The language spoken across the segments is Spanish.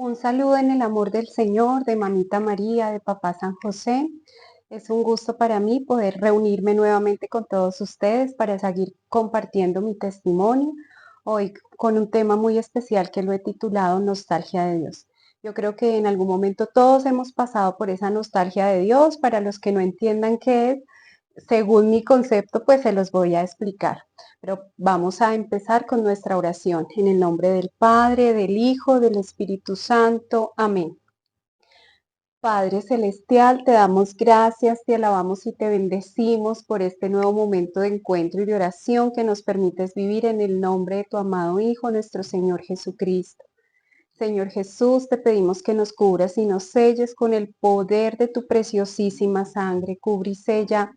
Un saludo en el amor del Señor, de Mamita María, de Papá San José. Es un gusto para mí poder reunirme nuevamente con todos ustedes para seguir compartiendo mi testimonio, hoy con un tema muy especial que lo he titulado Nostalgia de Dios. Yo creo que en algún momento todos hemos pasado por esa nostalgia de Dios. Para los que no entiendan qué es, según mi concepto, pues se los voy a explicar. Pero vamos a empezar con nuestra oración. En el nombre del Padre, del Hijo, del Espíritu Santo. Amén. Padre Celestial, te damos gracias, te alabamos y te bendecimos por este nuevo momento de encuentro y de oración que nos permites vivir en el nombre de tu amado Hijo, nuestro Señor Jesucristo. Señor Jesús, te pedimos que nos cubras y nos selles con el poder de tu preciosísima sangre. Cubre y sella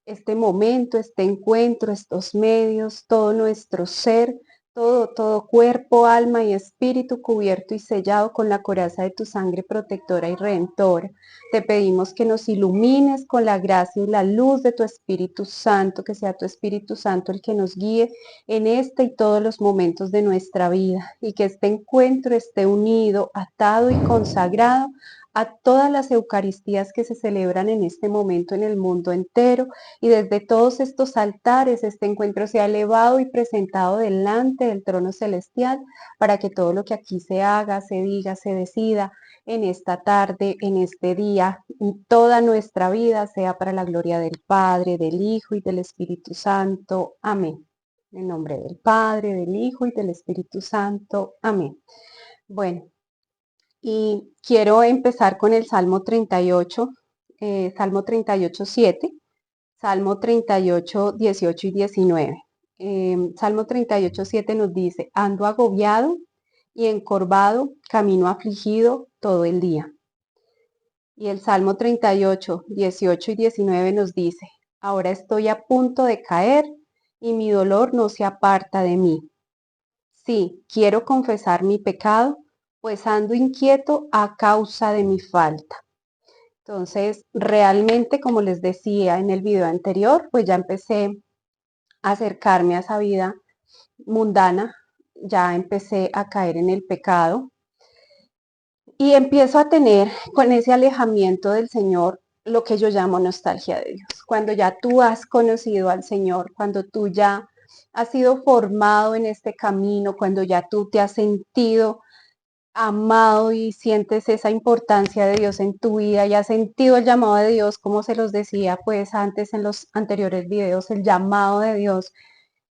este momento, este encuentro, estos medios, todo nuestro ser, todo cuerpo, alma y espíritu cubierto y sellado con la coraza de tu sangre protectora y redentora. Te pedimos que nos ilumines con la gracia y la luz de tu Espíritu Santo, que sea tu Espíritu Santo el que nos guíe en este y todos los momentos de nuestra vida, y que este encuentro esté unido, atado y consagrado a todas las Eucaristías que se celebran en este momento en el mundo entero, y desde todos estos altares este encuentro sea elevado y presentado delante del trono celestial, para que todo lo que aquí se haga, se diga, se decida en esta tarde, en este día y toda nuestra vida sea para la gloria del Padre, del Hijo y del Espíritu Santo. Amén. En el nombre del Padre, del Hijo y del Espíritu Santo. Amén. Bueno, y quiero empezar con el Salmo 38, Salmo 38, 7, Salmo 38, 18 y 19. Salmo 38, 7 nos dice: ando agobiado y encorvado, camino afligido todo el día. Y el Salmo 38, 18 y 19 nos dice: ahora estoy a punto de caer y mi dolor no se aparta de mí. Sí, quiero confesar mi pecado, pues ando inquieto a causa de mi falta. Entonces, realmente, como les decía en el video anterior, pues ya empecé a acercarme a esa vida mundana, ya empecé a caer en el pecado y empiezo a tener con ese alejamiento del Señor lo que yo llamo nostalgia de Dios. Cuando ya tú has conocido al Señor, cuando tú ya has sido formado en este camino, cuando ya tú te has sentido amado y sientes esa importancia de Dios en tu vida y has sentido el llamado de Dios, como se los decía pues antes en los anteriores videos, el llamado de Dios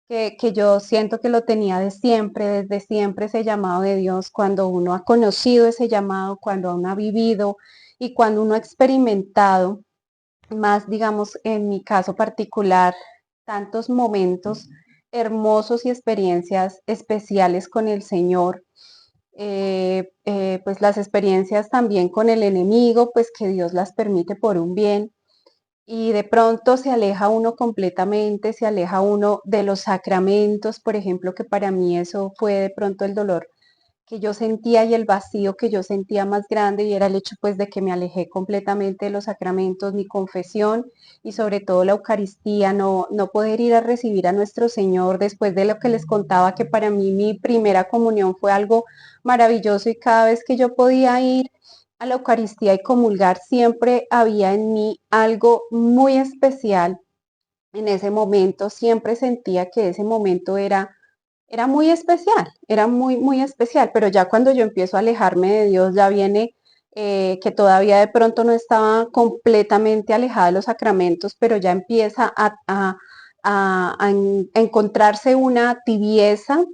que yo siento que lo tenía de siempre, desde siempre ese llamado de Dios, cuando uno ha conocido ese llamado, cuando uno ha vivido y cuando uno ha experimentado, más digamos en mi caso particular, tantos momentos hermosos y experiencias especiales con el Señor, pues las experiencias también con el enemigo, pues que Dios las permite por un bien, y de pronto se aleja uno completamente, se aleja uno de los sacramentos, por ejemplo, que para mí eso fue de pronto el dolor que yo sentía y el vacío que yo sentía más grande, y era el hecho pues de que me alejé completamente de los sacramentos, mi confesión y sobre todo la Eucaristía, no poder ir a recibir a nuestro Señor después de lo que les contaba, que para mí mi primera comunión fue algo maravilloso, y cada vez que yo podía ir a la Eucaristía y comulgar, siempre había en mí algo muy especial en ese momento. Siempre sentía que ese momento era muy especial, era muy especial, pero ya cuando yo empiezo a alejarme de Dios, ya viene que todavía de pronto no estaba completamente alejada de los sacramentos, pero ya empieza a encontrarse una tibieza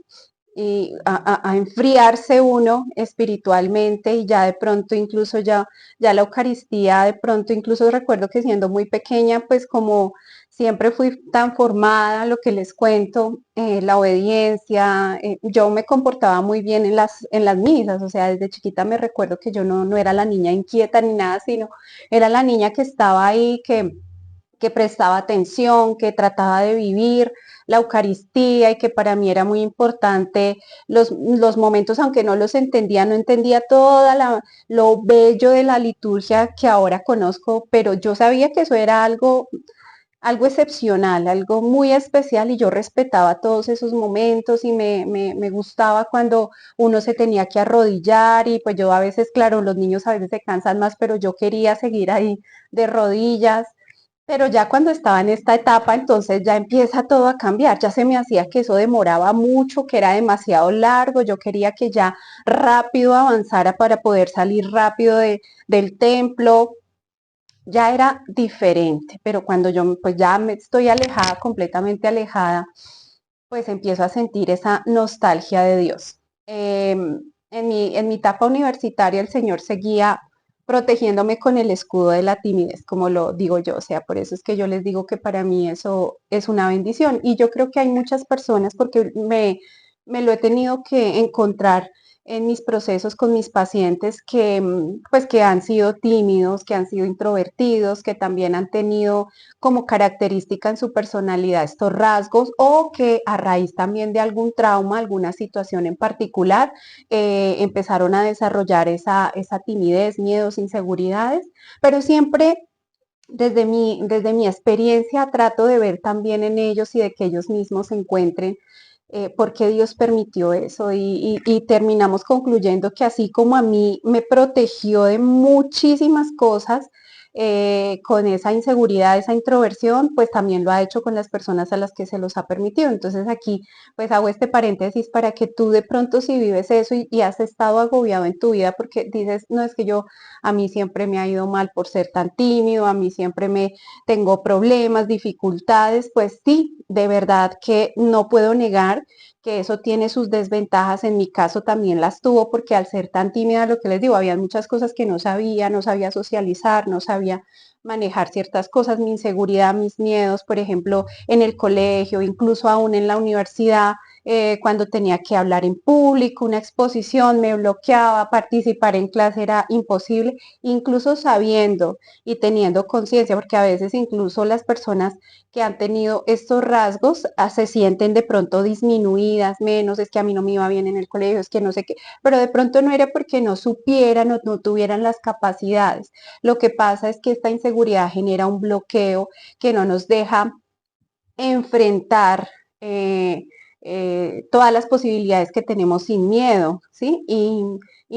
y a enfriarse uno espiritualmente, y ya de pronto incluso ya la Eucaristía, de pronto incluso recuerdo que siendo muy pequeña, pues como siempre fui tan formada, lo que les cuento, la obediencia, yo me comportaba muy bien en las misas, o sea, desde chiquita me recuerdo que yo no era la niña inquieta ni nada, sino era la niña que estaba ahí, que prestaba atención, que trataba de vivir la Eucaristía, y que para mí era muy importante los momentos, aunque no los entendía, no entendía lo bello de la liturgia que ahora conozco, pero yo sabía que eso era algo excepcional, algo muy especial y yo respetaba todos esos momentos y me gustaba cuando uno se tenía que arrodillar y pues yo a veces, claro, los niños a veces se cansan más, pero yo quería seguir ahí de rodillas. Pero ya cuando estaba en esta etapa, entonces ya empieza todo a cambiar. Ya se me hacía que eso demoraba mucho, que era demasiado largo. Yo quería que ya rápido avanzara para poder salir rápido del templo. Ya era diferente, pero cuando yo pues ya me estoy alejada, completamente alejada, pues empiezo a sentir esa nostalgia de Dios. En mi etapa universitaria el Señor seguía protegiéndome con el escudo de la timidez, como lo digo yo, o sea, por eso es que yo les digo que para mí eso es una bendición y yo creo que hay muchas personas porque me lo he tenido que encontrar en mis procesos con mis pacientes que pues que han sido tímidos, que han sido introvertidos, que también han tenido como característica en su personalidad estos rasgos o que a raíz también de algún trauma, alguna situación en particular, empezaron a desarrollar esa timidez, miedos, inseguridades, pero siempre desde mi experiencia trato de ver también en ellos y de que ellos mismos se encuentren por qué Dios permitió eso y terminamos concluyendo que así como a mí me protegió de muchísimas cosas con esa inseguridad, esa introversión, pues también lo ha hecho con las personas a las que se los ha permitido. Entonces aquí pues hago este paréntesis para que tú de pronto si vives eso y has estado agobiado en tu vida porque dices, no es que yo a mí siempre me ha ido mal por ser tan tímido, a mí siempre me tengo problemas, dificultades, pues sí, de verdad que no puedo negar que eso tiene sus desventajas, en mi caso también las tuvo porque al ser tan tímida, lo que les digo, había muchas cosas que no sabía socializar, no sabía manejar ciertas cosas, mi inseguridad, mis miedos, por ejemplo, en el colegio, incluso aún en la universidad, cuando tenía que hablar en público, una exposición, me bloqueaba, participar en clase era imposible, incluso sabiendo y teniendo conciencia, porque a veces incluso las personas que han tenido estos rasgos se sienten de pronto disminuidas, menos, es que a mí no me iba bien en el colegio, es que no sé qué, pero de pronto no era porque no supieran o no tuvieran las capacidades. Lo que pasa es que esta inseguridad genera un bloqueo que no nos deja enfrentar todas las posibilidades que tenemos sin miedo, ¿sí? Y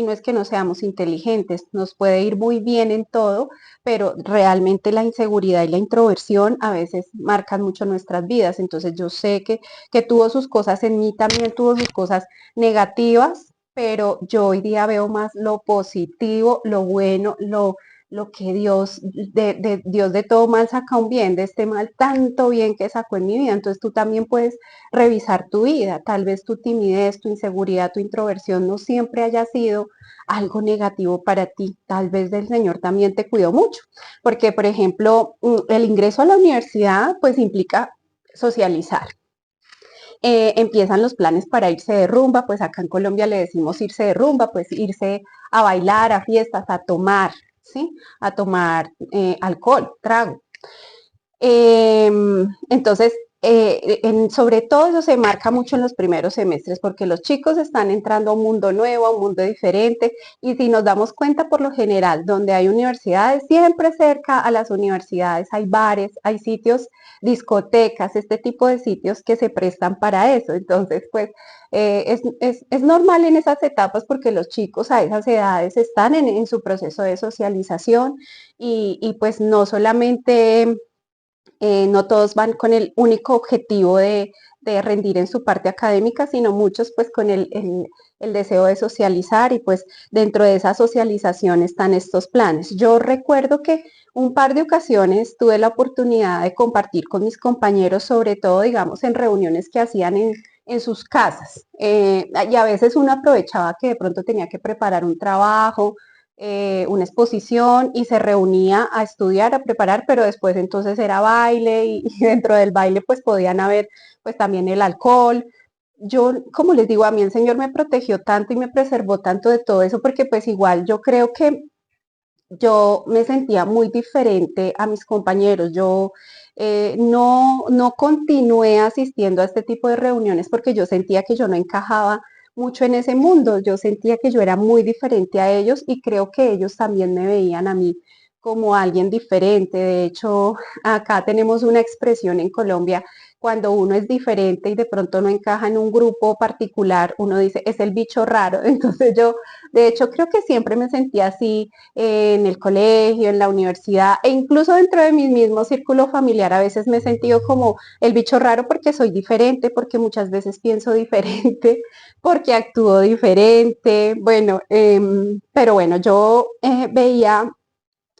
no es que no seamos inteligentes, nos puede ir muy bien en todo, pero realmente la inseguridad y la introversión a veces marcan mucho nuestras vidas. Entonces yo sé que tuvo sus cosas en mí, también tuvo sus cosas negativas, pero yo hoy día veo más lo positivo, lo bueno, lo que Dios de todo mal saca un bien, de este mal tanto bien que sacó en mi vida. Entonces tú también puedes revisar tu vida. Tal vez tu timidez, tu inseguridad, tu introversión no siempre haya sido algo negativo para ti. Tal vez el Señor también te cuidó mucho. Porque, por ejemplo, el ingreso a la universidad pues implica socializar. Empiezan los planes para irse de rumba, pues acá en Colombia le decimos irse de rumba, pues irse a bailar, a fiestas, a tomar, ¿sí? A tomar alcohol, trago. Entonces, sobre todo eso se marca mucho en los primeros semestres porque los chicos están entrando a un mundo nuevo, a un mundo diferente y si nos damos cuenta por lo general, donde hay universidades, siempre cerca a las universidades hay bares, hay sitios, discotecas, este tipo de sitios que se prestan para eso. Entonces, pues es normal en esas etapas porque los chicos a esas edades están en su proceso de socialización y pues no solamente no todos van con el único objetivo de rendir en su parte académica, sino muchos pues con el deseo de socializar y pues dentro de esa socialización están estos planes. Yo recuerdo que un par de ocasiones tuve la oportunidad de compartir con mis compañeros, sobre todo digamos en reuniones que hacían en sus casas. Y a veces uno aprovechaba que de pronto tenía que preparar un trabajo, una exposición y se reunía a estudiar, a preparar, pero después entonces era baile y dentro del baile pues podían haber pues también el alcohol. Yo, como les digo, a mí el Señor me protegió tanto y me preservó tanto de todo eso porque pues igual yo creo que yo me sentía muy diferente a mis compañeros. Yo no continué asistiendo a este tipo de reuniones porque yo sentía que yo no encajaba mucho en ese mundo. Yo sentía que yo era muy diferente a ellos y creo que ellos también me veían a mí como alguien diferente. De hecho, acá tenemos una expresión en Colombia, cuando uno es diferente y de pronto no encaja en un grupo particular, uno dice, es el bicho raro. Entonces yo, de hecho, creo que siempre me sentía así en el colegio, en la universidad e incluso dentro de mi mismo círculo familiar. A veces me he sentido como el bicho raro porque soy diferente, porque muchas veces pienso diferente, porque actúo diferente. Bueno, pero bueno, yo veía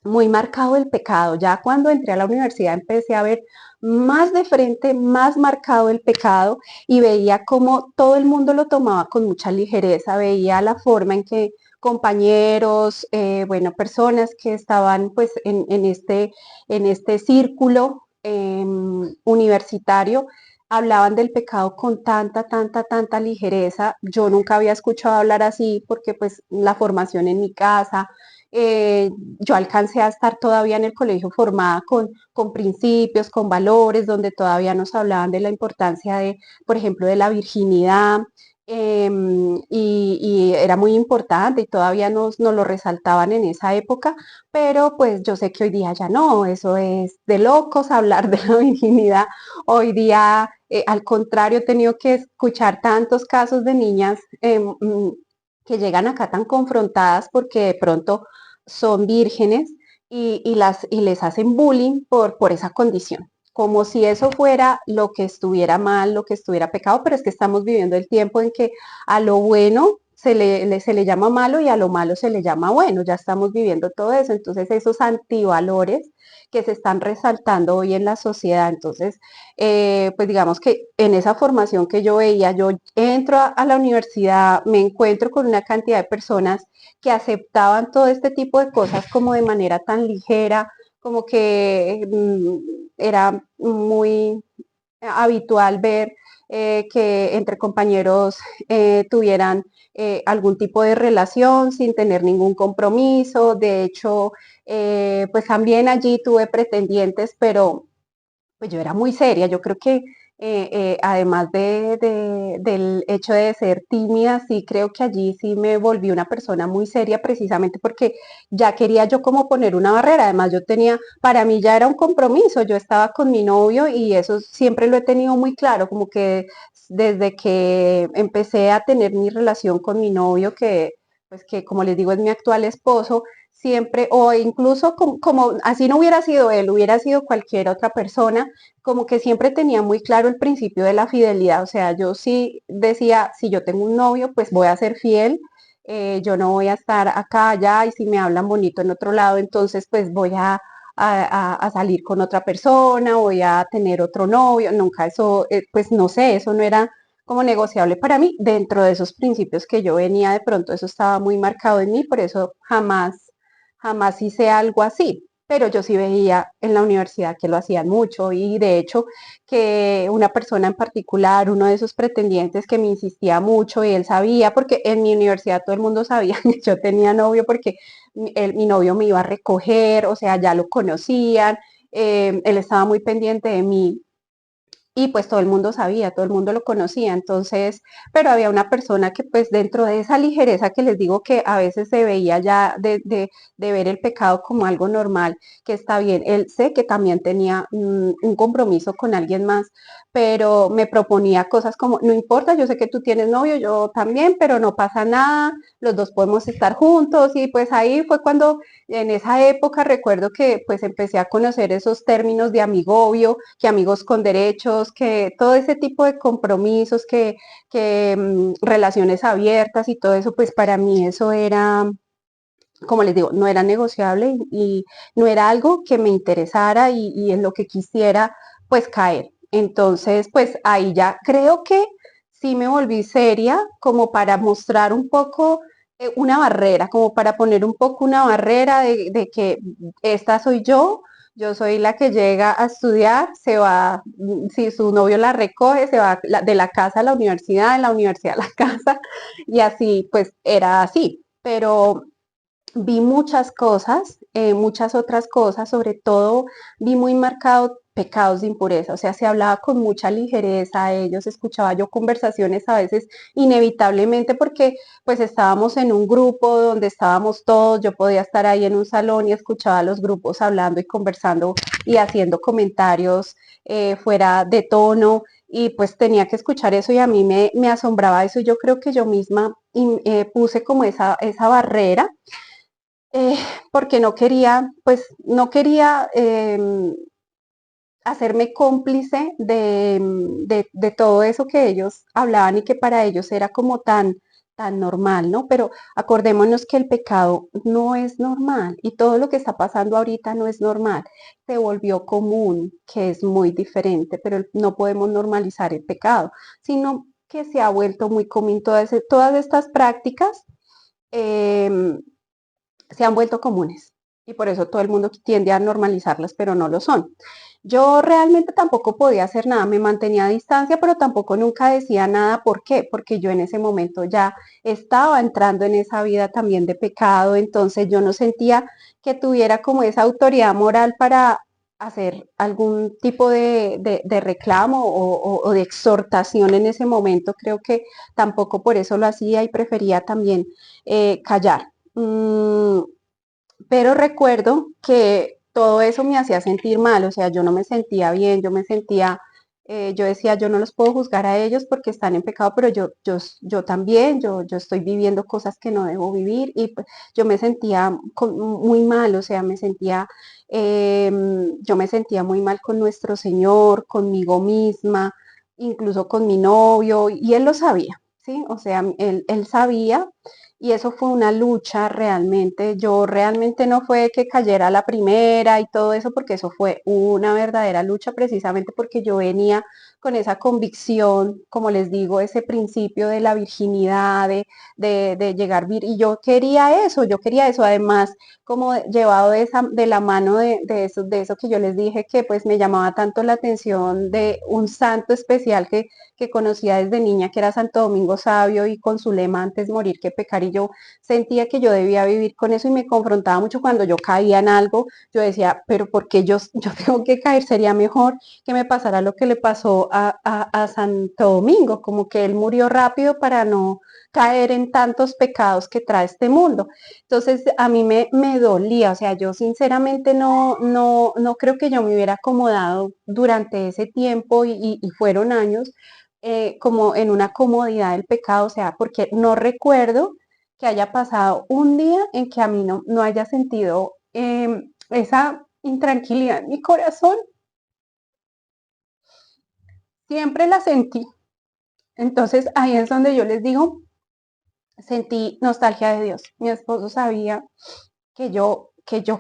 muy marcado el pecado. Ya cuando entré a la universidad empecé a ver más de frente, más marcado el pecado y veía cómo todo el mundo lo tomaba con mucha ligereza, veía la forma en que compañeros, bueno, personas que estaban pues en este círculo universitario, hablaban del pecado con tanta ligereza. Yo nunca había escuchado hablar así porque pues la formación en mi casa, yo alcancé a estar todavía en el colegio formada con principios, con valores, donde todavía nos hablaban de la importancia de, por ejemplo, de la virginidad, y era muy importante y todavía nos lo resaltaban en esa época, pero pues yo sé que hoy día ya no, eso es de locos hablar de la virginidad. Hoy día, al contrario, he tenido que escuchar tantos casos de niñas que llegan acá tan confrontadas porque de pronto son vírgenes y les hacen bullying por esa condición, como si eso fuera lo que estuviera mal, lo que estuviera pecado, pero es que estamos viviendo el tiempo en que a lo bueno se le llama malo y a lo malo se le llama bueno, ya estamos viviendo todo eso, entonces esos antivalores que se están resaltando hoy en la sociedad, entonces, pues digamos que en esa formación que yo veía, yo entro a la universidad, me encuentro con una cantidad de personas que aceptaban todo este tipo de cosas como de manera tan ligera, como que era muy habitual ver que entre compañeros tuvieran algún tipo de relación sin tener ningún compromiso. De hecho, pues también allí tuve pretendientes, pero pues yo era muy seria. Yo creo que además del hecho de ser tímida, sí creo que allí sí me volví una persona muy seria precisamente porque ya quería yo como poner una barrera. Además yo tenía, para mí ya era un compromiso, yo estaba con mi novio y eso siempre lo he tenido muy claro, como que desde que empecé a tener mi relación con mi novio, que pues que como les digo es mi actual esposo, siempre, o incluso como, así no hubiera sido él, hubiera sido cualquier otra persona, como que siempre tenía muy claro el principio de la fidelidad. O sea, yo sí decía, si yo tengo un novio, pues voy a ser fiel, yo no voy a estar acá, allá, y si me hablan bonito en otro lado, entonces pues voy a salir con otra persona, voy a tener otro novio, nunca eso, pues no sé, eso no era como negociable para mí dentro de esos principios que yo venía de pronto, eso estaba muy marcado en mí, por eso jamás hice algo así, pero yo sí veía en la universidad que lo hacían mucho y de hecho que una persona en particular, uno de esos pretendientes que me insistía mucho y él sabía, porque en mi universidad todo el mundo sabía que yo tenía novio porque mi novio me iba a recoger, o sea, ya lo conocían, él estaba muy pendiente de mí y pues todo el mundo sabía, todo el mundo lo conocía, entonces, pero había una persona que pues dentro de esa ligereza que les digo que a veces se veía ya de ver el pecado como algo normal, que está bien, él sé que también tenía un compromiso con alguien más, pero me proponía cosas como, no importa, yo sé que tú tienes novio, yo también, pero no pasa nada, los dos podemos estar juntos y pues ahí fue cuando en esa época recuerdo que pues empecé a conocer esos términos de amigovio, que amigos con derechos, que todo ese tipo de compromisos, que relaciones abiertas y todo eso, pues para mí eso era, como les digo, no era negociable y no era algo que me interesara y en lo que quisiera pues caer. Entonces, pues ahí ya creo que sí me volví seria como para mostrar un poco una barrera, como para poner un poco una barrera de que esta soy yo soy la que llega a estudiar, se va, si su novio la recoge, se va de la casa a la universidad, de la universidad a la casa, y así, pues era así. Pero vi muchas cosas, muchas otras cosas, sobre todo vi muy marcado pecados de impureza, o sea, se hablaba con mucha ligereza a ellos, escuchaba yo conversaciones a veces inevitablemente porque pues estábamos en un grupo donde estábamos todos, yo podía estar ahí en un salón y escuchaba a los grupos hablando y conversando y haciendo comentarios fuera de tono y pues tenía que escuchar eso y a mí me asombraba eso y yo creo que yo misma puse como esa barrera eh, porque no quería, pues no quería hacerme cómplice de todo eso que ellos hablaban y que para ellos era como tan normal, ¿no? Pero acordémonos que el pecado no es normal y todo lo que está pasando ahorita no es normal. Se volvió común, que es muy diferente, pero no podemos normalizar el pecado, sino que se ha vuelto muy común todas estas prácticas. eh, Se han vuelto comunes y por eso todo el mundo tiende a normalizarlas, pero no lo son. Yo realmente tampoco podía hacer nada, me mantenía a distancia, pero tampoco nunca decía nada. ¿Por qué? Porque yo en ese momento ya estaba entrando en esa vida también de pecado, entonces yo no sentía que tuviera como esa autoridad moral para hacer algún tipo de reclamo o de exhortación en ese momento. Creo que tampoco por eso lo hacía y prefería también callar. Pero recuerdo que todo eso me hacía sentir mal, o sea, yo no me sentía bien, yo decía, yo no los puedo juzgar a ellos porque están en pecado, pero yo también, yo estoy viviendo cosas que no debo vivir y pues, yo me sentía muy mal, o sea, yo me sentía muy mal con nuestro Señor, conmigo misma, incluso con mi novio, y él lo sabía, ¿sí? O sea, él sabía y eso fue una lucha realmente. Yo realmente no fue que cayera a la primera y todo eso, porque eso fue una verdadera lucha precisamente porque yo venía con esa convicción, como les digo, ese principio de la virginidad, de llegar vir y yo quería eso, además, como llevado de la mano de eso que yo les dije que pues me llamaba tanto la atención de un santo especial que conocía desde niña, que era Santo Domingo Sabio, y con su lema antes morir que pecar, y yo sentía que yo debía vivir con eso y me confrontaba mucho cuando yo caía en algo, yo decía, pero ¿por qué yo tengo que caer? Sería mejor que me pasara lo que le pasó a Santo Domingo, como que él murió rápido para no caer en tantos pecados que trae este mundo. Entonces a mí me dolía, o sea, yo sinceramente no creo que yo me hubiera acomodado durante ese tiempo y fueron años como en una comodidad del pecado, o sea, porque no recuerdo que haya pasado un día en que a mí no haya sentido esa intranquilidad en mi corazón, siempre la sentí. Entonces ahí es donde yo les digo, sentí nostalgia de Dios. Mi esposo sabía que yo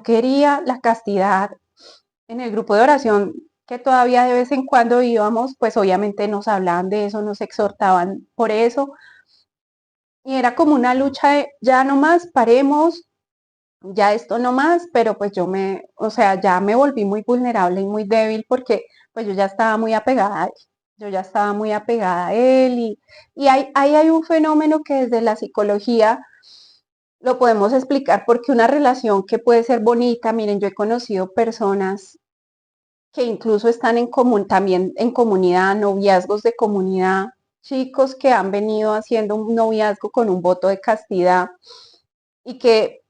quería la castidad en el grupo de oración que todavía de vez en cuando íbamos, pues obviamente nos hablaban de eso, nos exhortaban por eso, y era como una lucha de ya no más, paremos, ya esto no más, pero pues o sea, ya me volví muy vulnerable y muy débil porque pues yo ya estaba muy apegada a él, yo ya estaba muy apegada a él y ahí hay un fenómeno que desde la psicología lo podemos explicar porque una relación que puede ser bonita, miren, yo he conocido personas que incluso están en común, también en comunidad, noviazgos de comunidad, chicos que han venido haciendo un noviazgo con un voto de castidad y que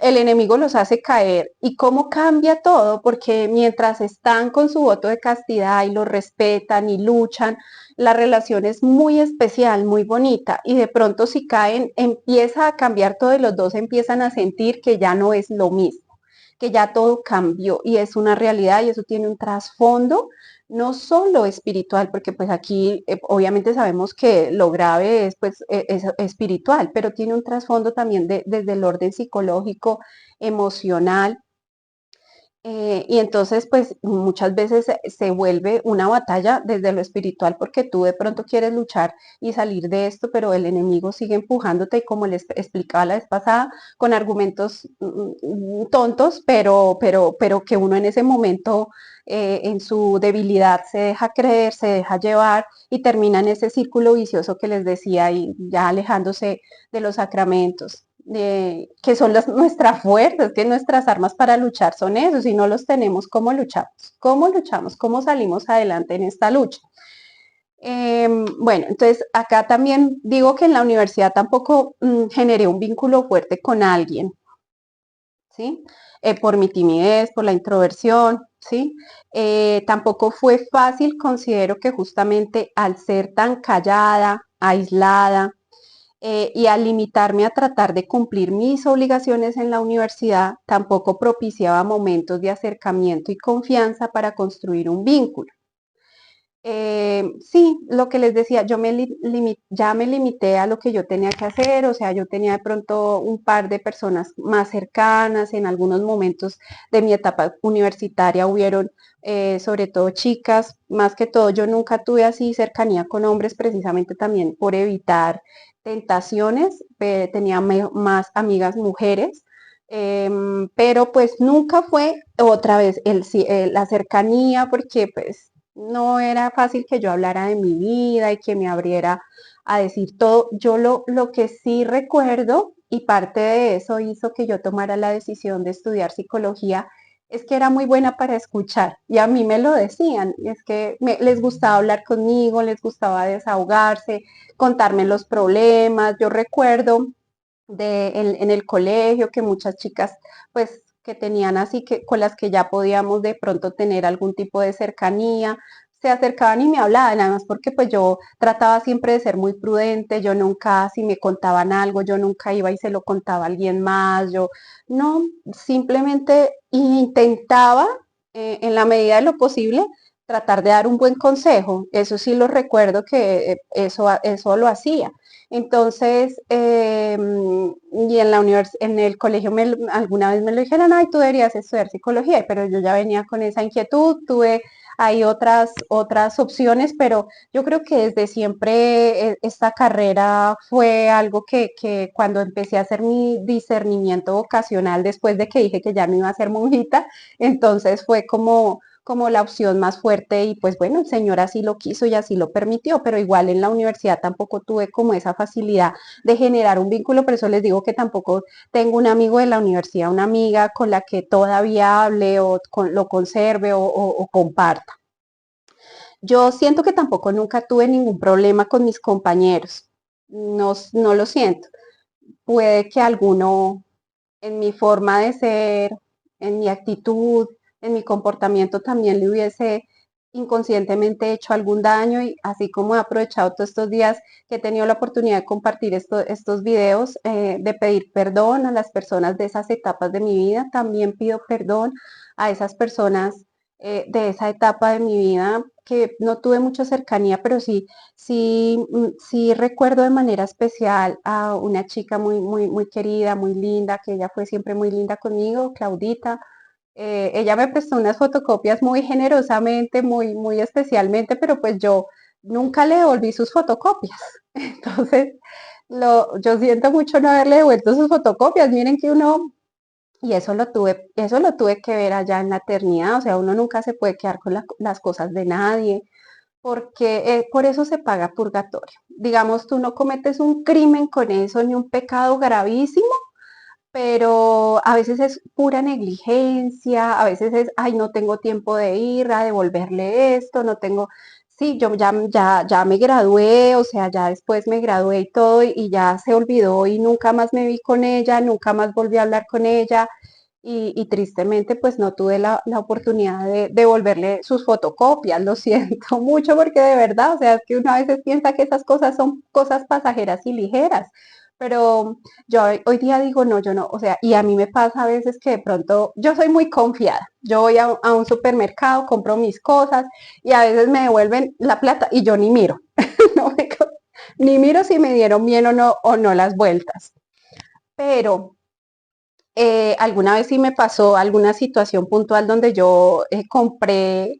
el enemigo los hace caer. ¿Y cómo cambia todo? Porque mientras están con su voto de castidad y lo respetan y luchan, la relación es muy especial, muy bonita. Y de pronto si caen, empieza a cambiar todo y los dos empiezan a sentir que ya no es lo mismo, que ya todo cambió y es una realidad y eso tiene un trasfondo no solo espiritual, porque pues aquí obviamente sabemos que lo grave es pues es espiritual, pero tiene un trasfondo también desde el orden psicológico, emocional, y entonces, pues muchas veces se vuelve una batalla desde lo espiritual porque tú de pronto quieres luchar y salir de esto, pero el enemigo sigue empujándote y como les explicaba la vez pasada, con argumentos tontos, pero que uno en ese momento, en su debilidad, se deja creer, se deja llevar y termina en ese círculo vicioso que les decía y ya alejándose de los sacramentos. que son nuestras fuerzas, que nuestras armas para luchar son eso. Si no los tenemos, ¿cómo luchamos? ¿Cómo luchamos? ¿Cómo salimos adelante en esta lucha? Bueno, entonces acá también digo que en la universidad tampoco generé un vínculo fuerte con alguien, ¿sí? Por mi timidez, por la introversión, ¿sí? Tampoco fue fácil, considero que justamente al ser tan callada, aislada, y al limitarme a tratar de cumplir mis obligaciones en la universidad, tampoco propiciaba momentos de acercamiento y confianza para construir un vínculo. Sí, lo que les decía, ya me limité a lo que yo tenía que hacer, o sea, yo tenía de pronto un par de personas más cercanas, en algunos momentos de mi etapa universitaria hubieron sobre todo chicas, más que todo yo nunca tuve así cercanía con hombres precisamente también por evitar tentaciones, tenía más amigas mujeres. Pero pues nunca fue otra vez la cercanía porque pues no era fácil que yo hablara de mi vida y que me abriera a decir todo. Yo lo que sí recuerdo, y parte de eso hizo que yo tomara la decisión de estudiar psicología, es que era muy buena para escuchar. Y a mí me lo decían, es que les gustaba hablar conmigo, les gustaba desahogarse, contarme los problemas. Yo recuerdo en el colegio que muchas chicas pues que tenían así que con las que ya podíamos de pronto tener algún tipo de cercanía, se acercaban y me hablaban, además porque pues yo trataba siempre de ser muy prudente, yo nunca, si me contaban algo, yo nunca iba y se lo contaba a alguien más, yo no, simplemente intentaba en la medida de lo posible tratar de dar un buen consejo, eso sí lo recuerdo que eso lo hacía. Entonces, y en el colegio alguna vez me lo dijeron, ay, tú deberías estudiar psicología, pero yo ya venía con esa inquietud, tuve hay otras opciones, pero yo creo que desde siempre esta carrera fue algo que cuando empecé a hacer mi discernimiento vocacional, después de que dije que ya no iba a ser monjita, entonces fue como la opción más fuerte y pues bueno, el Señor así lo quiso y así lo permitió, pero igual en la universidad tampoco tuve como esa facilidad de generar un vínculo, por eso les digo que tampoco tengo un amigo de la universidad, una amiga con la que todavía hable o lo conserve o comparta. Yo siento que tampoco nunca tuve ningún problema con mis compañeros, no lo siento. Puede que alguno en mi forma de ser, en mi actitud, en mi comportamiento también le hubiese inconscientemente hecho algún daño y así como he aprovechado todos estos días que he tenido la oportunidad de compartir estos videos, de pedir perdón a las personas de esas etapas de mi vida, también pido perdón a esas personas de esa etapa de mi vida que no tuve mucha cercanía, pero sí recuerdo de manera especial a una chica muy querida, muy linda, que ella fue siempre muy linda conmigo, Claudita. Ella me prestó unas fotocopias muy generosamente, muy especialmente, pero pues yo nunca le devolví sus fotocopias. Entonces, yo siento mucho no haberle devuelto sus fotocopias. Miren que uno, y eso lo tuve que ver allá en la eternidad, o sea, uno nunca se puede quedar con las cosas de nadie porque por eso se paga purgatorio. Digamos, tú no cometes un crimen con eso ni un pecado gravísimo, pero a veces es pura negligencia, a veces es, ay, no tengo tiempo de ir a devolverle esto, no tengo, sí, yo ya me gradué, o sea, ya después me gradué y todo, y ya se olvidó y nunca más me vi con ella, nunca más volví a hablar con ella, y tristemente pues no tuve la oportunidad de devolverle sus fotocopias, lo siento mucho porque de verdad, o sea, es que uno a veces piensa que esas cosas son cosas pasajeras y ligeras, pero yo hoy día digo, no, yo no, o sea, y a mí me pasa a veces que de pronto yo soy muy confiada, yo voy a un supermercado, compro mis cosas y a veces me devuelven la plata y yo ni miro, no ni miro si me dieron bien o no las vueltas, pero alguna vez sí me pasó alguna situación puntual donde yo compré,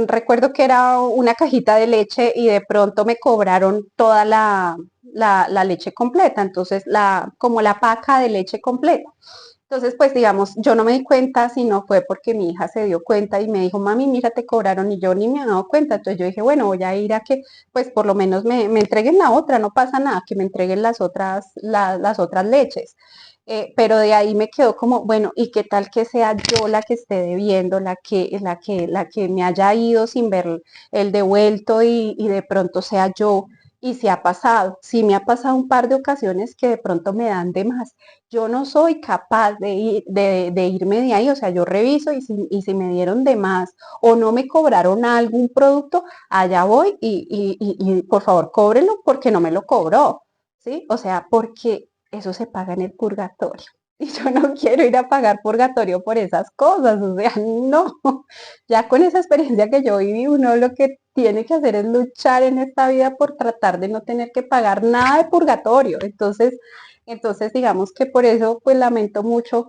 recuerdo que era una cajita de leche y de pronto me cobraron la leche completa, entonces como la paca de leche completa. Entonces, pues digamos, yo no me di cuenta, sino fue porque mi hija se dio cuenta y me dijo, mami, mira, te cobraron y yo ni me había dado cuenta. Entonces yo dije, bueno, voy a ir a que, pues por lo menos me entreguen la otra, no pasa nada, que me entreguen las otras leches. Pero de ahí me quedó como, bueno, ¿y qué tal que sea yo la que esté debiendo, la que me haya ido sin ver el devuelto y de pronto sea yo? Y si ha pasado, sí me ha pasado un par de ocasiones que de pronto me dan de más. Yo no soy capaz de irme de ahí, o sea, yo reviso y si me dieron de más o no me cobraron algún producto, allá voy y por favor cóbrelo porque no me lo cobró, ¿sí? O sea, porque eso se paga en el purgatorio. Y yo no quiero ir a pagar purgatorio por esas cosas, o sea, no. Ya con esa experiencia que yo viví, uno lo que tiene que hacer es luchar en esta vida por tratar de no tener que pagar nada de purgatorio. Entonces, digamos que por eso, pues lamento mucho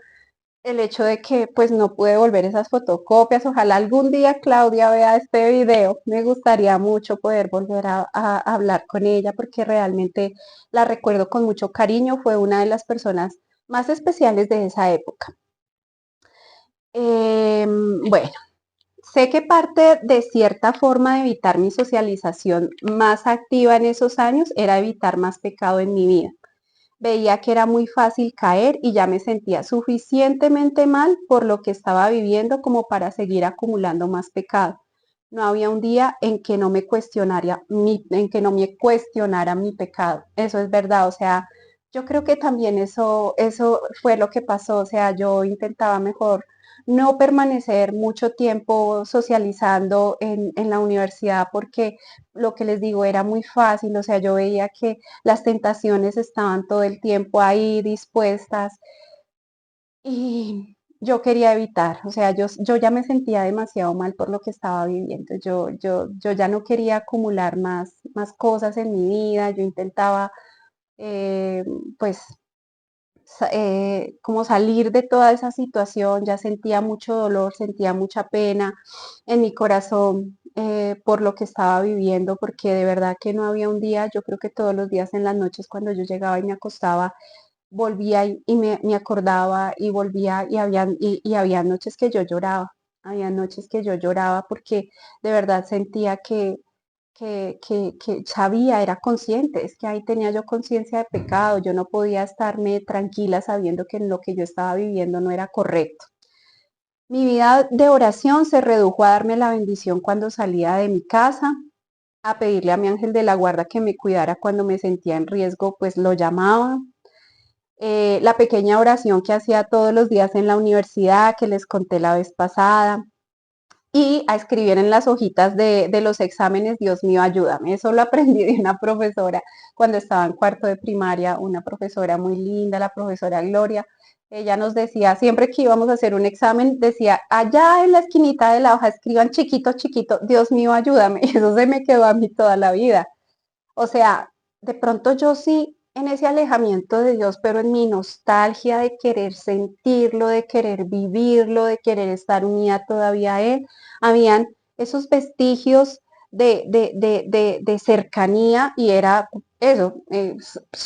el hecho de que pues no pude volver esas fotocopias. Ojalá algún día Claudia vea este video. Me gustaría mucho poder volver a hablar con ella porque realmente la recuerdo con mucho cariño. Fue una de las personas más especiales de esa época. Bueno, sé que parte de cierta forma de evitar mi socialización más activa en esos años era evitar más pecado en mi vida. Veía que era muy fácil caer y ya me sentía suficientemente mal por lo que estaba viviendo como para seguir acumulando más pecado. No había un día en que no me cuestionara mi pecado. Eso es verdad, o sea, yo creo que también eso fue lo que pasó, o sea, yo intentaba mejor no permanecer mucho tiempo socializando en la universidad porque lo que les digo era muy fácil, o sea, yo veía que las tentaciones estaban todo el tiempo ahí dispuestas y yo quería evitar, o sea, yo ya me sentía demasiado mal por lo que estaba viviendo, yo ya no quería acumular más cosas en mi vida, yo intentaba eh, pues como salir de toda esa situación, ya sentía mucho dolor, sentía mucha pena en mi corazón por lo que estaba viviendo, porque de verdad que no había un día, yo creo que todos los días en las noches cuando yo llegaba y me acostaba, volvía y me acordaba y volvía y había noches que yo lloraba, había noches que yo lloraba porque de verdad sentía que sabía, era consciente, es que ahí tenía yo conciencia de pecado, yo no podía estarme tranquila sabiendo que lo que yo estaba viviendo no era correcto. Mi vida de oración se redujo a darme la bendición cuando salía de mi casa, a pedirle a mi ángel de la guarda que me cuidara cuando me sentía en riesgo, pues lo llamaba. La pequeña oración que hacía todos los días en la universidad, que les conté la vez pasada, y a escribir en las hojitas de los exámenes, Dios mío, ayúdame. Eso lo aprendí de una profesora cuando estaba en cuarto de primaria, una profesora muy linda, la profesora Gloria. Ella nos decía, siempre que íbamos a hacer un examen, decía, allá en la esquinita de la hoja, escriban chiquito, chiquito, Dios mío, ayúdame. Y eso se me quedó a mí toda la vida. O sea, de pronto yo sí en ese alejamiento de Dios, pero en mi nostalgia de querer sentirlo, de querer vivirlo, de querer estar unida todavía a Él, habían esos vestigios de cercanía y era eso,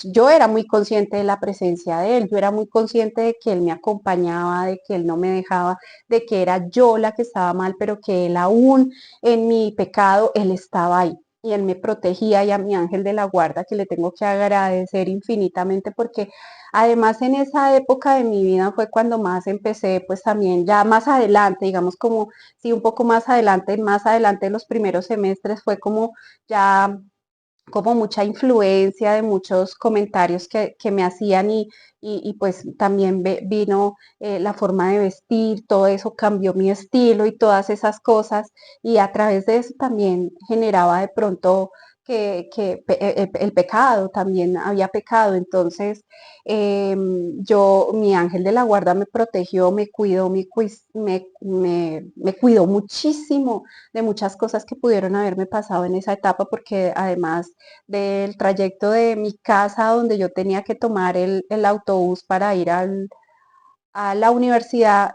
yo era muy consciente de la presencia de Él, yo era muy consciente de que Él me acompañaba, de que Él no me dejaba, de que era yo la que estaba mal, pero que Él aún en mi pecado, Él estaba ahí y Él me protegía y a mi ángel de la guarda que le tengo que agradecer infinitamente porque además en esa época de mi vida fue cuando más empecé, pues también ya más adelante, digamos como, sí, un poco más adelante de los primeros semestres fue como ya como mucha influencia de muchos comentarios que me hacían y pues también vino la forma de vestir, todo eso cambió mi estilo y todas esas cosas y a través de eso también generaba de pronto el pecado, también había pecado, entonces mi ángel de la guarda me protegió, me cuidó, me cuidó muchísimo de muchas cosas que pudieron haberme pasado en esa etapa, porque además del trayecto de mi casa donde yo tenía que tomar el autobús para ir a la universidad,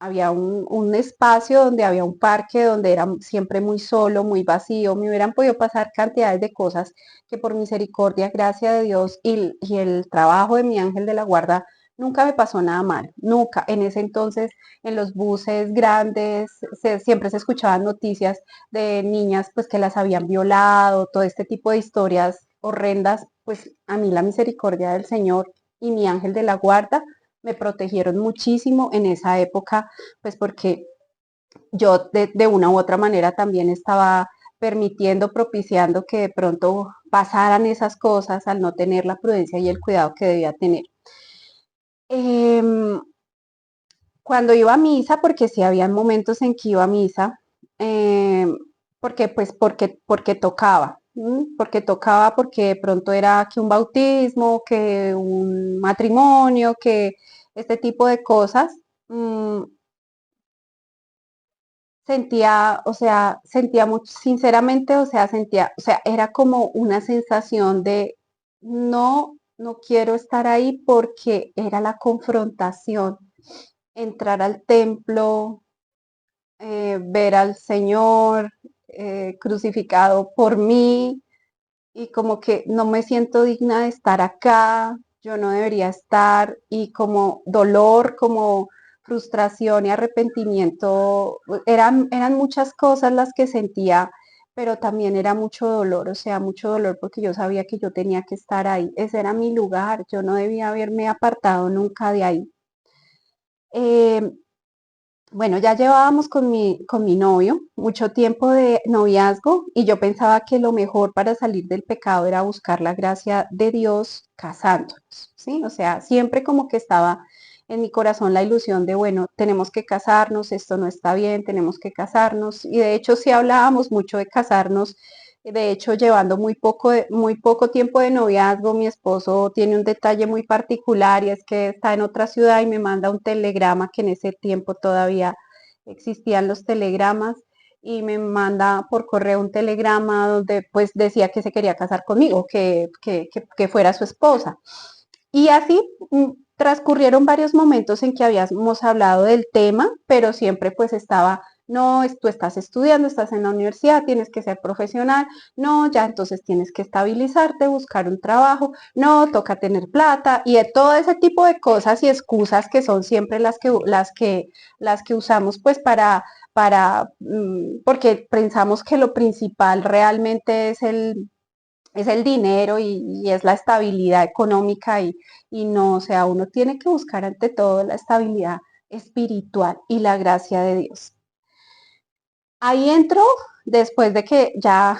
había un espacio donde había un parque donde era siempre muy solo, muy vacío, me hubieran podido pasar cantidades de cosas que por misericordia, gracia de Dios y el trabajo de mi ángel de la guarda, nunca me pasó nada mal, nunca. En ese entonces, en los buses grandes, siempre se escuchaban noticias de niñas pues que las habían violado, todo este tipo de historias horrendas, pues a mí la misericordia del Señor y mi ángel de la guarda me protegieron muchísimo en esa época, pues porque yo de una u otra manera también estaba permitiendo, propiciando que de pronto pasaran esas cosas al no tener la prudencia y el cuidado que debía tener. Em, Cuando iba a misa, porque sí habían momentos en que iba a misa, porque tocaba, porque tocaba, porque de pronto era que un bautismo, que un matrimonio, que este tipo de cosas. mm, Sentía, o sea, sentía mucho, sinceramente, o sea, sentía, o sea, era como una sensación de no quiero estar ahí porque era la confrontación, entrar al templo, ver al Señor crucificado por mí y como que no me siento digna de estar acá, yo no debería estar y como dolor, como frustración y arrepentimiento, eran muchas cosas las que sentía, pero también era mucho dolor, o sea, mucho dolor porque yo sabía que yo tenía que estar ahí, ese era mi lugar, yo no debía haberme apartado nunca de ahí. Eh, bueno, ya llevábamos con mi novio mucho tiempo de noviazgo y yo pensaba que lo mejor para salir del pecado era buscar la gracia de Dios casándonos, ¿sí? O sea, siempre como que estaba en mi corazón la ilusión de, bueno, tenemos que casarnos, esto no está bien, tenemos que casarnos. Y de hecho sí hablábamos mucho de casarnos. De hecho, llevando muy poco tiempo de noviazgo, mi esposo tiene un detalle muy particular y es que está en otra ciudad y me manda un telegrama que en ese tiempo todavía existían los telegramas y me manda por correo un telegrama donde pues decía que se quería casar conmigo, que fuera su esposa. Y así transcurrieron varios momentos en que habíamos hablado del tema, pero siempre pues estaba, no, tú estás estudiando, estás en la universidad, tienes que ser profesional, no, ya entonces tienes que estabilizarte, buscar un trabajo, no, toca tener plata y de todo ese tipo de cosas y excusas que son siempre las que usamos pues porque pensamos que lo principal realmente es el dinero y es la estabilidad económica y no, o sea, uno tiene que buscar ante todo la estabilidad espiritual y la gracia de Dios. Ahí entro después de que ya,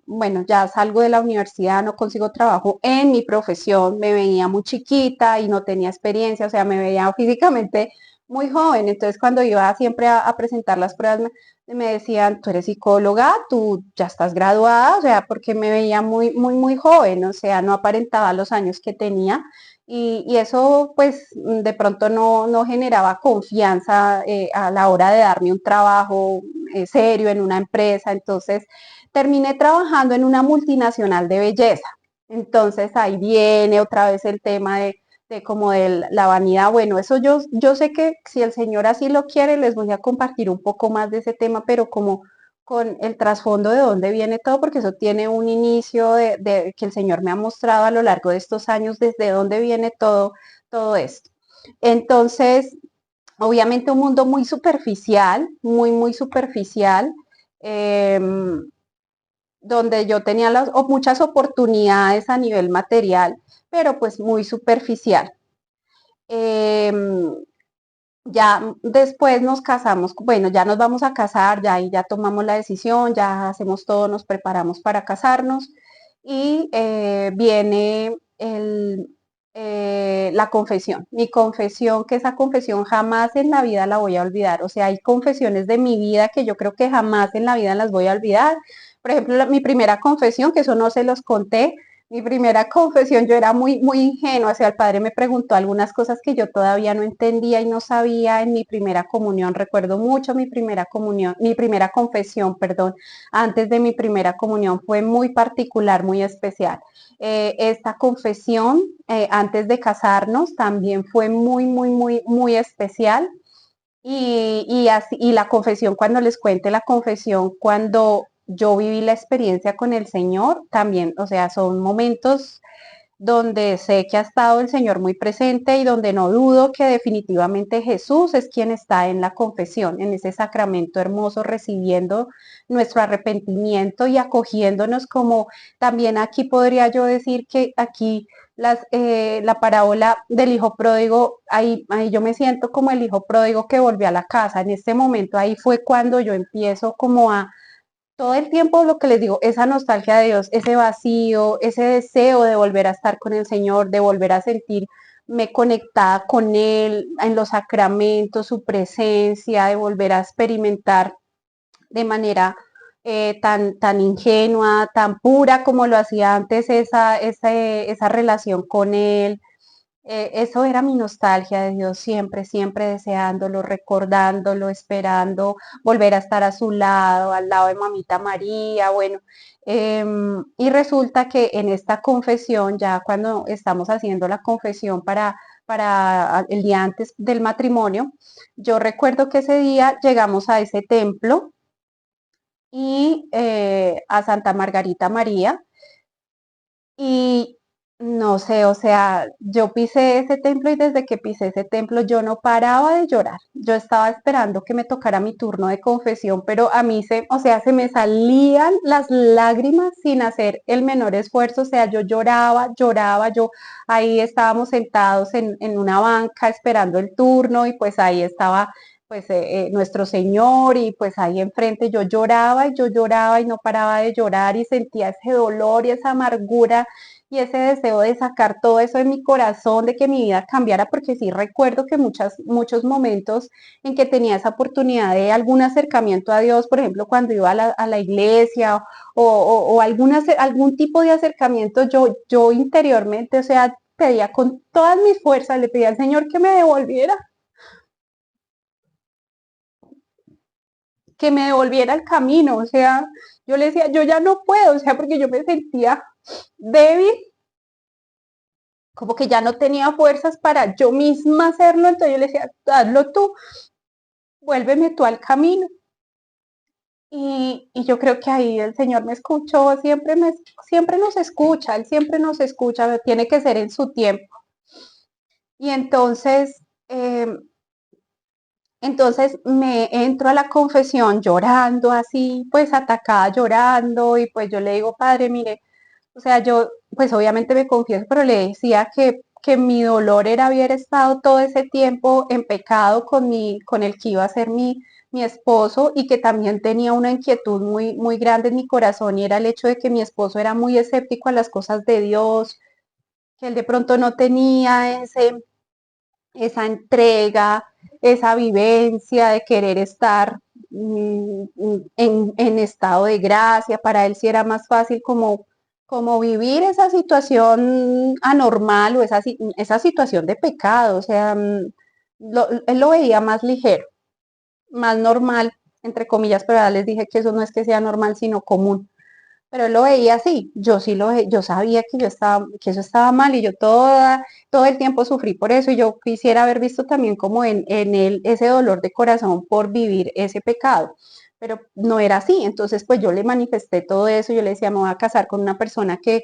bueno, ya salgo de la universidad, no consigo trabajo en mi profesión, me veía muy chiquita y no tenía experiencia, o sea, me veía físicamente muy joven. Entonces, cuando iba siempre a presentar las pruebas, me decían, tú eres psicóloga, tú ya estás graduada, o sea, porque me veía muy joven, o sea, no aparentaba los años que tenía y eso pues de pronto no generaba confianza a la hora de darme un trabajo serio en una empresa. Entonces terminé trabajando en una multinacional de belleza. Entonces ahí viene otra vez el tema de como de la vanidad. Bueno, eso yo sé que si el Señor así lo quiere, les voy a compartir un poco más de ese tema, pero como con el trasfondo de dónde viene todo, porque eso tiene un inicio de que el Señor me ha mostrado a lo largo de estos años desde dónde viene todo esto. Entonces, obviamente un mundo muy superficial, muy superficial, eh, donde yo tenía muchas oportunidades a nivel material, pero pues muy superficial. Eh, ya después nos casamos, bueno, ya nos vamos a casar, ya ahí ya tomamos la decisión, ya hacemos todo, nos preparamos para casarnos y viene la confesión. Mi confesión, que esa confesión jamás en la vida la voy a olvidar. O sea, hay confesiones de mi vida que yo creo que jamás en la vida las voy a olvidar. Por ejemplo, mi primera confesión, que eso no se los conté, mi primera confesión, yo era muy ingenua, o sea, el padre me preguntó algunas cosas que yo todavía no entendía y no sabía en mi primera comunión. Recuerdo mucho mi primera comunión, mi primera confesión, perdón, antes de mi primera comunión fue muy particular, muy especial. Esta confesión antes de casarnos también fue muy especial. Y la confesión, cuando les cuente la confesión, cuando yo viví la experiencia con el Señor, también, o sea, son momentos donde sé que ha estado el Señor muy presente y donde no dudo que definitivamente Jesús es quien está en la confesión, en ese sacramento hermoso, recibiendo nuestro arrepentimiento y acogiéndonos como también aquí podría yo decir que aquí la parábola del hijo pródigo, ahí yo me siento como el hijo pródigo que volvió a la casa. En este momento ahí fue cuando yo empiezo como a todo el tiempo lo que les digo, esa nostalgia de Dios, ese vacío, ese deseo de volver a estar con el Señor, de volver a sentirme conectada con Él en los sacramentos, su presencia, de volver a experimentar de manera tan ingenua, tan pura como lo hacía antes esa relación con Él. Eso era mi nostalgia de Dios, siempre, siempre deseándolo, recordándolo, esperando volver a estar a su lado, al lado de Mamita María, bueno. Y resulta que en esta confesión, ya cuando estamos haciendo la confesión para el día antes del matrimonio, yo recuerdo que ese día llegamos a ese templo y a Santa Margarita María. Y no sé, o sea, yo pisé ese templo y desde que pisé ese templo yo no paraba de llorar. Yo estaba esperando que me tocara mi turno de confesión, pero a mí o sea, se me salían las lágrimas sin hacer el menor esfuerzo. O sea, yo lloraba, lloraba, yo ahí estábamos sentados en una banca esperando el turno y pues ahí estaba pues nuestro Señor y pues ahí enfrente yo lloraba y no paraba de llorar y sentía ese dolor y esa amargura y ese deseo de sacar todo eso de mi corazón, de que mi vida cambiara, porque sí recuerdo que muchos momentos en que tenía esa oportunidad de algún acercamiento a Dios, por ejemplo, cuando iba a la iglesia o algún tipo de acercamiento, yo interiormente, o sea, pedía con todas mis fuerzas, le pedía al Señor que me devolviera el camino, o sea, yo le decía, yo ya no puedo, o sea, porque yo me sentía débil, como que ya no tenía fuerzas para yo misma hacerlo, entonces yo le decía, hazlo tú, vuélveme tú al camino. Y yo creo que ahí el Señor me escuchó, siempre nos escucha, Él siempre nos escucha, tiene que ser en su tiempo. Y entonces me entro a la confesión llorando así, pues atacada llorando y pues yo le digo, Padre, mire, o sea, yo pues obviamente me confieso, pero le decía que mi dolor era haber estado todo ese tiempo en pecado con el que iba a ser mi esposo y que también tenía una inquietud muy, muy grande en mi corazón y era el hecho de que mi esposo era muy escéptico a las cosas de Dios, que él de pronto no tenía esa entrega, esa vivencia de querer estar en estado de gracia. Para él sí era más fácil como vivir esa situación anormal o esa situación de pecado. O sea, él lo veía más ligero, más normal, entre comillas, pero ya les dije que eso no es que sea normal, sino común. Pero él lo veía así, yo sí yo sabía que eso estaba mal y yo todo el tiempo sufrí por eso y yo quisiera haber visto también como en él ese dolor de corazón por vivir ese pecado, pero no era así, entonces pues yo le manifesté todo eso, yo le decía, me voy a casar con una persona que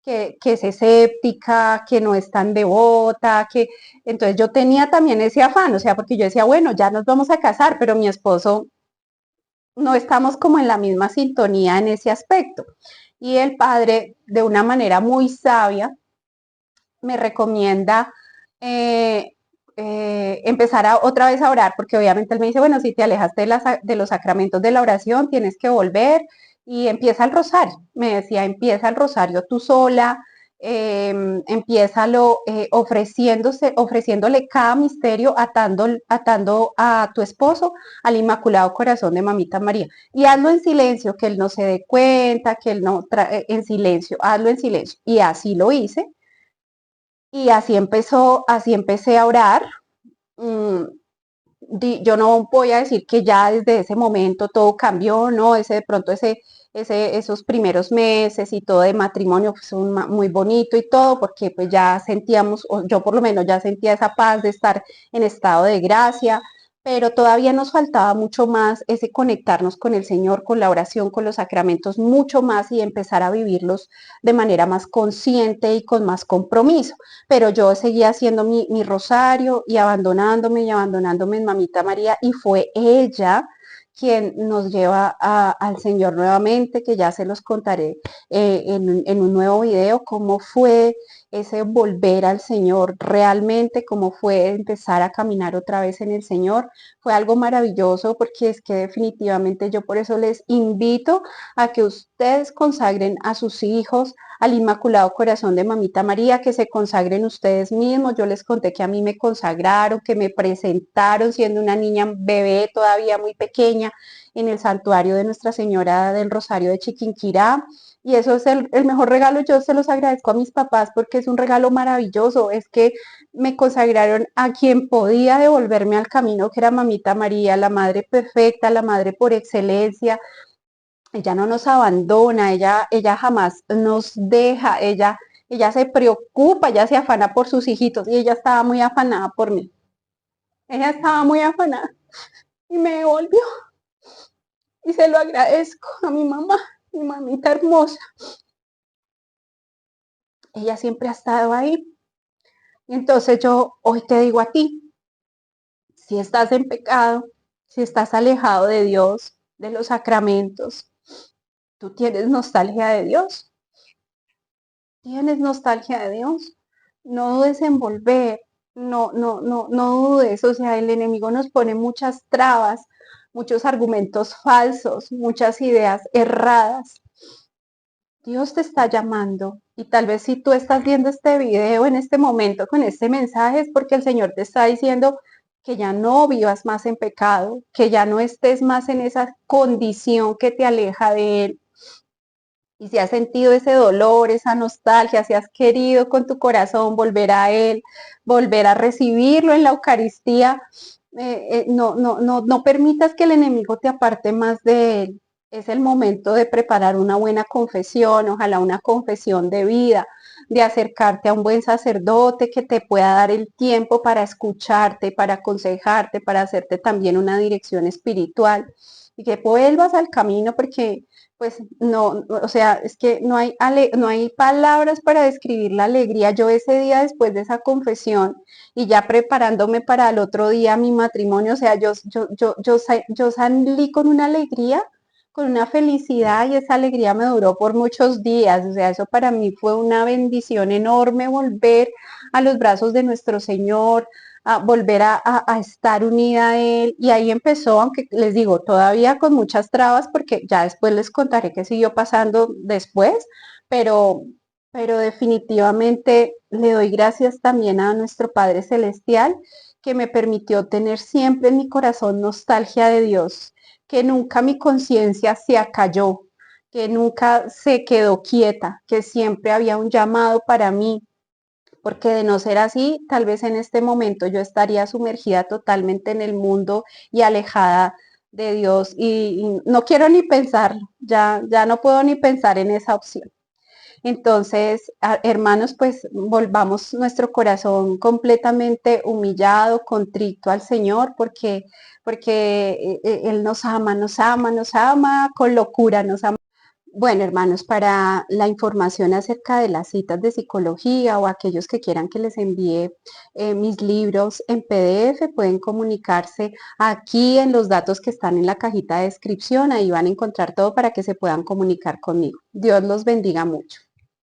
es escéptica, que no es tan devota, entonces yo tenía también ese afán, o sea, porque yo decía, bueno, ya nos vamos a casar, pero mi esposo no estamos como en la misma sintonía en ese aspecto. Y el padre, de una manera muy sabia, me recomienda empezar otra vez a orar, porque obviamente él me dice, bueno, si te alejaste de los sacramentos de la oración, tienes que volver y empieza el rosario. Me decía, empieza el rosario tú sola, empiézalo ofreciéndole cada misterio, atando a tu esposo al Inmaculado Corazón de Mamita María. Y hazlo en silencio, que él no se dé cuenta, que él no, en silencio, hazlo en silencio. Y así lo hice. Y así empecé a orar. Mm, yo no voy a decir que ya desde ese momento todo cambió, ¿no? De pronto esos primeros meses y todo de matrimonio fue muy bonito y todo, porque pues ya sentíamos, o yo por lo menos ya sentía esa paz de estar en estado de gracia, pero todavía nos faltaba mucho más ese conectarnos con el Señor, con la oración, con los sacramentos, mucho más y empezar a vivirlos de manera más consciente y con más compromiso. Pero yo seguía haciendo mi rosario y abandonándome en Mamita María y fue ella quien nos lleva al Señor nuevamente, que ya se los contaré en un nuevo video, cómo fue ese volver al Señor realmente, cómo fue empezar a caminar otra vez en el Señor. Fue algo maravilloso porque es que definitivamente yo por eso les invito a que ustedes consagren a sus hijos al Inmaculado Corazón de Mamita María, que se consagren ustedes mismos. Yo les conté que a mí me consagraron, que me presentaron siendo una niña bebé todavía muy pequeña en el santuario de Nuestra Señora del Rosario de Chiquinquirá. Y eso es el mejor regalo. Yo se los agradezco a mis papás porque es un regalo maravilloso. Es que me consagraron a quien podía devolverme al camino, que era Mamita María, la madre perfecta, la madre por excelencia. Ella no nos abandona, ella jamás nos deja, ella se preocupa, ella se afana por sus hijitos y ella estaba muy afanada por mí. Ella estaba muy afanada y me devolvió y se lo agradezco a mi mamá, mi mamita hermosa. Ella siempre ha estado ahí. Y entonces yo hoy te digo a ti, si estás en pecado, si estás alejado de Dios, de los sacramentos, tú tienes nostalgia de Dios, tienes nostalgia de Dios, no dudes en volver, no dudes, o sea, el enemigo nos pone muchas trabas, muchos argumentos falsos, muchas ideas erradas. Dios te está llamando y tal vez si tú estás viendo este video en este momento con este mensaje es porque el Señor te está diciendo que ya no vivas más en pecado, que ya no estés más en esa condición que te aleja de Él. Y si has sentido ese dolor, esa nostalgia, si has querido con tu corazón volver a Él, volver a recibirlo en la Eucaristía, no permitas que el enemigo te aparte más de Él. Es el momento de preparar una buena confesión, ojalá una confesión de vida, de acercarte a un buen sacerdote que te pueda dar el tiempo para escucharte, para aconsejarte, para hacerte también una dirección espiritual y que vuelvas al camino porque pues no, o sea, es que no hay palabras para describir la alegría. Yo ese día después de esa confesión y ya preparándome para el otro día mi matrimonio, o sea, yo salí con una alegría, con una felicidad y esa alegría me duró por muchos días. O sea, eso para mí fue una bendición enorme volver a los brazos de nuestro Señor, a volver a estar unida a Él. Y ahí empezó, aunque les digo, todavía con muchas trabas, porque ya después les contaré qué siguió pasando después, pero, pero definitivamente le doy gracias también a nuestro Padre Celestial, que me permitió tener siempre en mi corazón nostalgia de Dios, que nunca mi conciencia se acalló, que nunca se quedó quieta, que siempre había un llamado para mí, porque de no ser así, tal vez en este momento yo estaría sumergida totalmente en el mundo y alejada de Dios y no quiero ni pensarlo, ya no puedo ni pensar en esa opción. Entonces, hermanos, pues volvamos nuestro corazón completamente humillado, contrito al Señor, porque Él nos ama, nos ama, nos ama con locura, nos ama. Bueno, hermanos, para la información acerca de las citas de psicología o aquellos que quieran que les envíe mis libros en PDF, pueden comunicarse aquí en los datos que están en la cajita de descripción. Ahí van a encontrar todo para que se puedan comunicar conmigo. Dios los bendiga mucho.